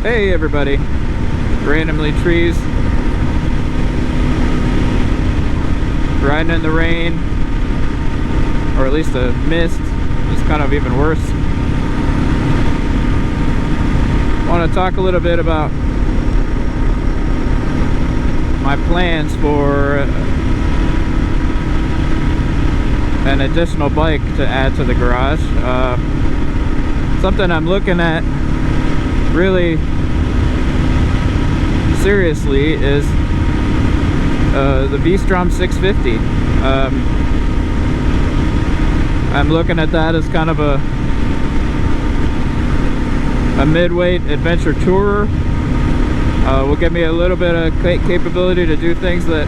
Hey everybody, randomly trees, riding in the rain, or at least a mist. It's kind of even worse. I want to talk a little bit about my plans for an additional bike to add to the garage. Something I'm looking at really seriously is the V Strom 650. I'm looking at that as kind of a mid-weight adventure tourer. Will give me a little bit of capability to do things that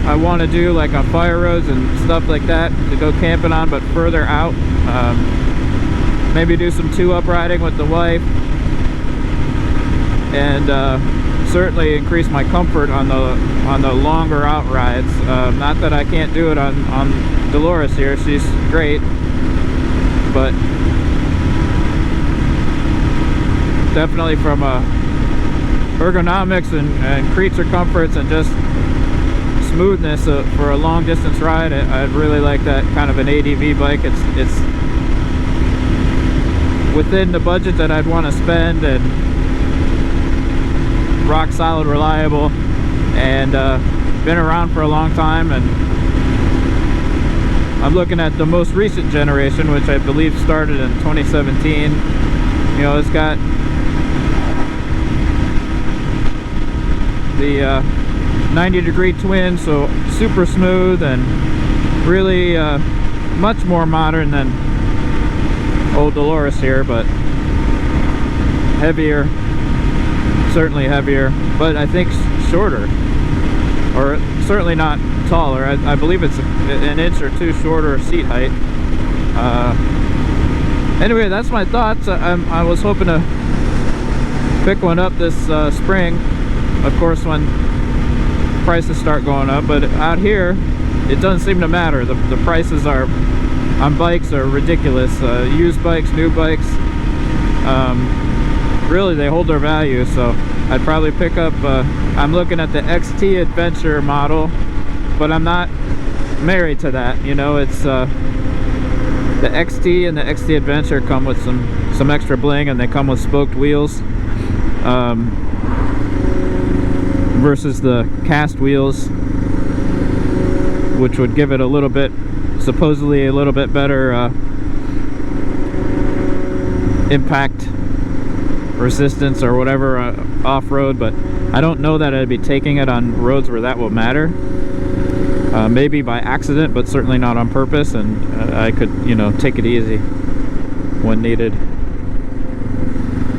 I want to do, like on fire roads and stuff like that, to go camping on, but further out. Maybe do some two-up riding with the wife, and certainly increase my comfort on the longer out rides. Not that I can't do it on Dolores here, she's great, but definitely from ergonomics and creature comforts and just smoothness for a long distance ride, I'd really like that kind of an ADV bike. It's within the budget that I'd want to spend, and rock solid, reliable, and been around for a long time. And I'm looking at the most recent generation, which I believe started in 2017. You know, it's got the 90-degree twin, so super smooth and really much more modern than old Dolores here, but heavier, certainly heavier, but I think shorter, or certainly not taller. I believe it's an inch or two shorter seat height. Anyway, that's my thoughts. I was hoping to pick one up this spring, of course, when prices start going up, but out here it doesn't seem to matter. The prices are on bikes are ridiculous. Used bikes, new bikes, really they hold their value. So I'd probably pick up I'm looking at the XT Adventure model, but I'm not married to that. You know, it's the XT and the XT Adventure come with some extra bling, and they come with spoked wheels, versus the cast wheels, which would give it a little bit, supposedly a little bit better impact resistance or whatever off-road. But I don't know that I'd be taking it on roads where that will matter. Maybe by accident, but certainly not on purpose, and I could, you know, take it easy when needed.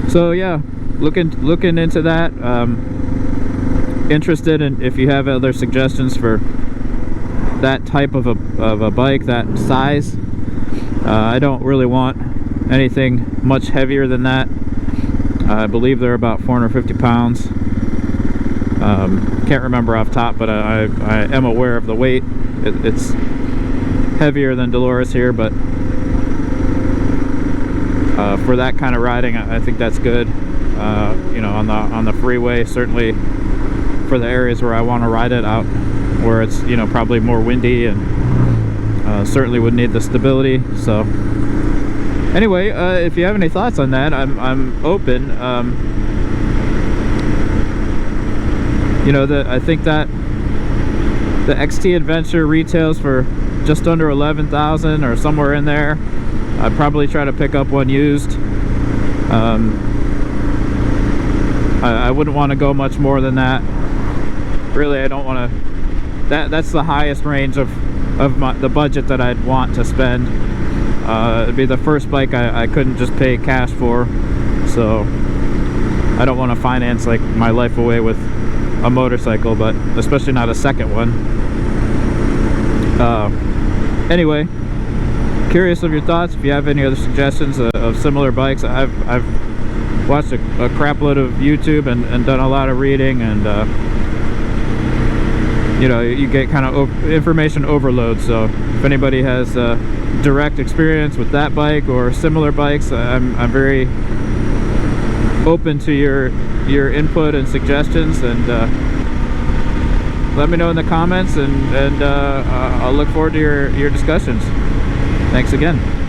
So yeah, looking into that. Interested in if you have other suggestions for that type of a bike, that size. I don't really want anything much heavier than that. I believe they're about 450 pounds. Can't remember off top, but I am aware of the weight. It's heavier than Dolores here, but for that kind of riding, I think that's good. You know, on the freeway, certainly for the areas where I want to ride it out, where it's, you know, probably more windy, and certainly would need the stability. So anyway, if you have any thoughts on that, I'm open. You know, I think that the XT Adventure retails for just under 11,000 or somewhere in there. I'd probably try to pick up one used. I wouldn't want to go much more than that. Really, I don't want to. That's the highest range of the budget that I'd want to spend. It'd be the first bike I couldn't just pay cash for, so I don't want to finance like my life away with a motorcycle, but especially not a second one. Anyway, curious of your thoughts. If you have any other suggestions of similar bikes, I've watched a crap load of YouTube and done a lot of reading, and you know, you get kind of information overload. So if anybody has direct experience with that bike or similar bikes, I'm very open to your input and suggestions, and let me know in the comments, and I'll look forward to your discussions. Thanks again.